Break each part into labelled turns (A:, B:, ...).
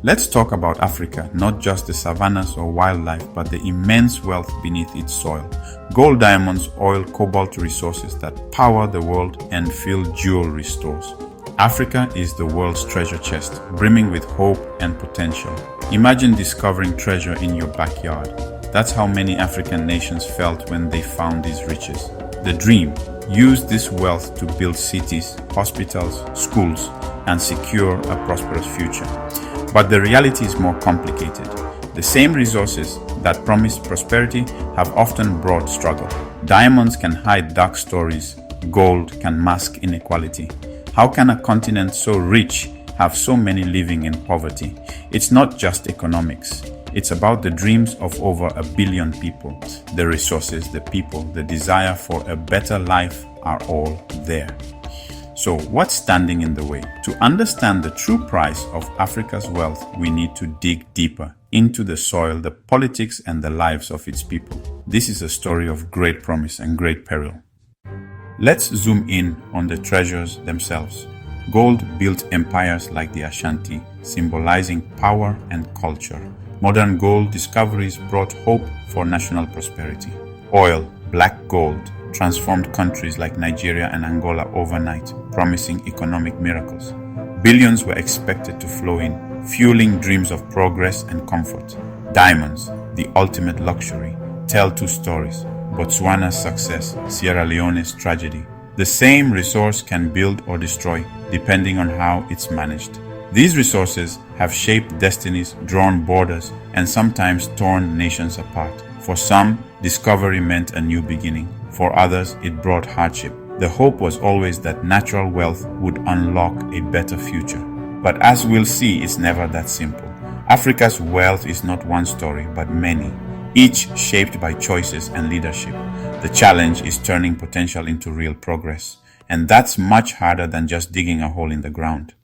A: Let's talk about Africa, not just the savannas or wildlife, but the immense wealth beneath its soil. Gold, diamonds, oil, cobalt resources that power the world and fill jewelry stores. Africa is the world's treasure chest, brimming with hope and potential. Imagine discovering treasure in your backyard. That's how many African nations felt when they found these riches. The dream: use this wealth to build cities, hospitals, schools, and secure a prosperous future. But the reality is more complicated. The same resources that promised prosperity have often brought struggle. Diamonds can hide dark stories, gold can mask inequality. How can a continent so rich have so many living in poverty? It's not just economics. It's about the dreams of over 1 billion people. The resources, the people, the desire for a better life are all there. So what's standing in the way? To understand the true price of Africa's wealth, we need to dig deeper into the soil, the politics, and the lives of its people. This is a story of great promise and great peril. Let's zoom in on the treasures themselves. Gold built empires like the Ashanti, symbolizing power and culture. Modern gold discoveries brought hope for national prosperity. Oil, black gold, transformed countries like Nigeria and Angola overnight, promising economic miracles. Billions were expected to flow in, fueling dreams of progress and comfort. Diamonds, the ultimate luxury, tell two stories: Botswana's success, Sierra Leone's tragedy. The same resource can build or destroy, depending on how it's managed. These resources have shaped destinies, drawn borders, and sometimes torn nations apart. For some, discovery meant a new beginning. For others, it brought hardship. The hope was always that natural wealth would unlock a better future. But as we'll see, it's never that simple. Africa's wealth is not one story, but many, each shaped by choices and leadership. The challenge is turning potential into real progress. And that's much harder than just digging a hole in the ground.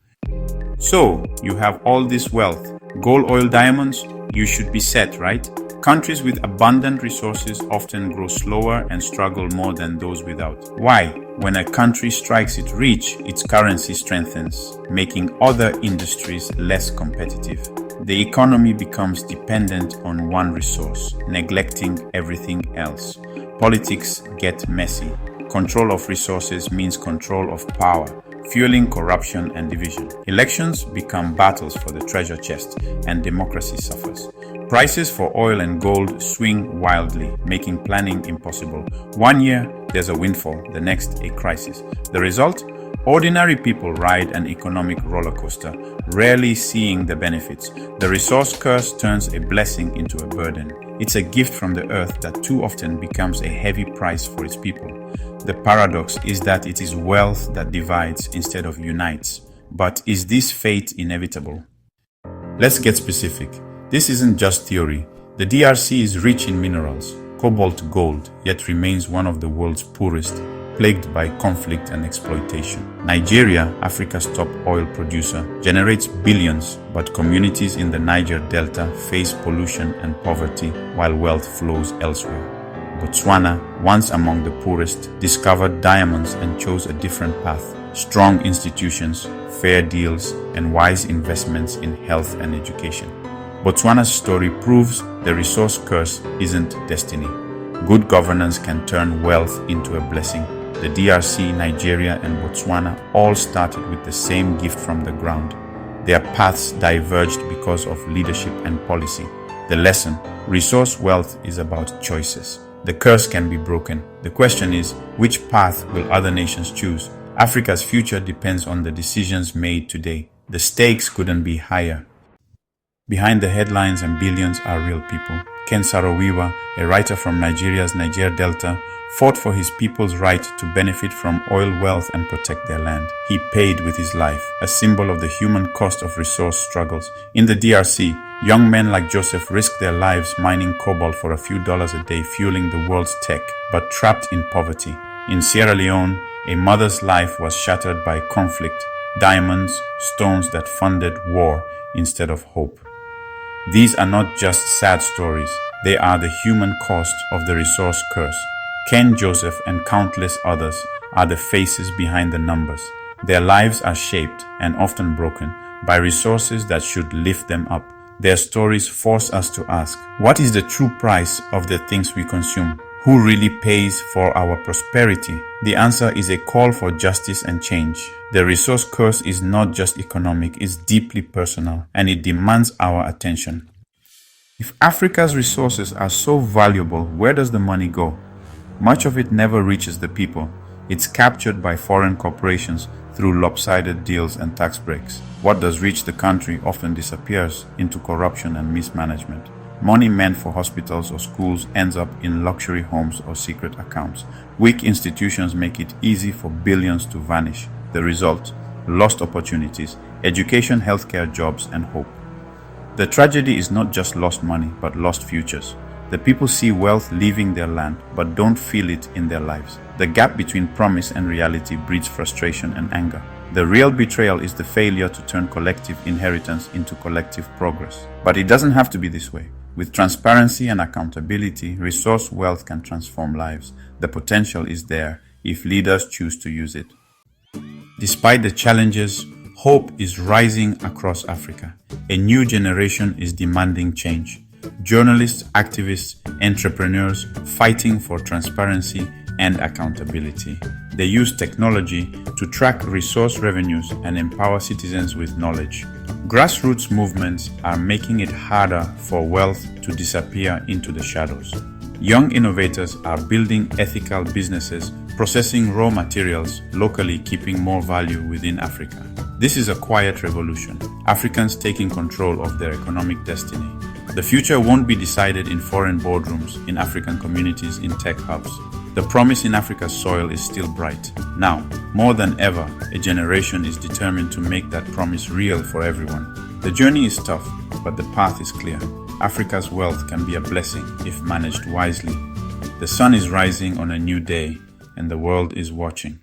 A: So, you have all this wealth, gold, oil, diamonds, you should be set, right? Countries with abundant resources often grow slower and struggle more than those without. Why? When a country strikes it rich, its currency strengthens, making other industries less competitive. The economy becomes dependent on one resource, neglecting everything else. Politics get messy. Control of resources means control of power, fueling corruption and division. Elections become battles for the treasure chest, and democracy suffers. Prices for oil and gold swing wildly, making planning impossible. One year, there's a windfall, the next, a crisis. The result? Ordinary people ride an economic roller coaster, rarely seeing the benefits. The resource curse turns a blessing into a burden. It's a gift from the earth that too often becomes a heavy price for its people. The paradox is that it is wealth that divides instead of unites. But is this fate inevitable? Let's get specific. This isn't just theory. The DRC is rich in minerals, cobalt, gold, yet remains one of the world's poorest, plagued by conflict and exploitation. Nigeria, Africa's top oil producer, generates billions, but communities in the Niger Delta face pollution and poverty while wealth flows elsewhere. Botswana, once among the poorest, discovered diamonds and chose a different path. Strong institutions, fair deals, and wise investments in health and education. Botswana's story proves the resource curse isn't destiny. Good governance can turn wealth into a blessing. The DRC, Nigeria, and Botswana all started with the same gift from the ground. Their paths diverged because of leadership and policy. The lesson: resource wealth is about choices. The curse can be broken. The question is, which path will other nations choose? Africa's future depends on the decisions made today. The stakes couldn't be higher. Behind the headlines and billions are real people. Ken Saro-Wiwa, a writer from Nigeria's Niger Delta, fought for his people's right to benefit from oil wealth and protect their land. He paid with his life, a symbol of the human cost of resource struggles. In the DRC, young men like Joseph risked their lives mining cobalt for a few dollars a day, fueling the world's tech, but trapped in poverty. In Sierra Leone, a mother's life was shattered by conflict, diamonds, stones that funded war instead of hope. These are not just sad stories, they are the human cost of the resource curse. Ken Joseph and countless others are the faces behind the numbers. Their lives are shaped and often broken by resources that should lift them up. Their stories force us to ask, what is the true price of the things we consume? Who really pays for our prosperity? The answer is a call for justice and change. The resource curse is not just economic, it's deeply personal, and it demands our attention. If Africa's resources are so valuable, where does the money go? Much of it never reaches the people. It's captured by foreign corporations through lopsided deals and tax breaks. What does reach the country often disappears into corruption and mismanagement. Money meant for hospitals or schools ends up in luxury homes or secret accounts. Weak institutions make it easy for billions to vanish. The result: lost opportunities, education, healthcare, jobs, and hope. The tragedy is not just lost money, but lost futures. The people see wealth leaving their land, but don't feel it in their lives. The gap between promise and reality breeds frustration and anger. The real betrayal is the failure to turn collective inheritance into collective progress. But it doesn't have to be this way. With transparency and accountability, resource wealth can transform lives. The potential is there if leaders choose to use it. Despite the challenges, hope is rising across Africa. A new generation is demanding change. Journalists, activists, entrepreneurs fighting for transparency and accountability. They use technology to track resource revenues and empower citizens with knowledge. Grassroots movements are making it harder for wealth to disappear into the shadows. Young innovators are building ethical businesses, processing raw materials locally, keeping more value within Africa. This is a quiet revolution, Africans taking control of their economic destiny. The future won't be decided in foreign boardrooms, in African communities, in tech hubs. The promise in Africa's soil is still bright. Now, more than ever, a generation is determined to make that promise real for everyone. The journey is tough, but the path is clear. Africa's wealth can be a blessing if managed wisely. The sun is rising on a new day, and the world is watching.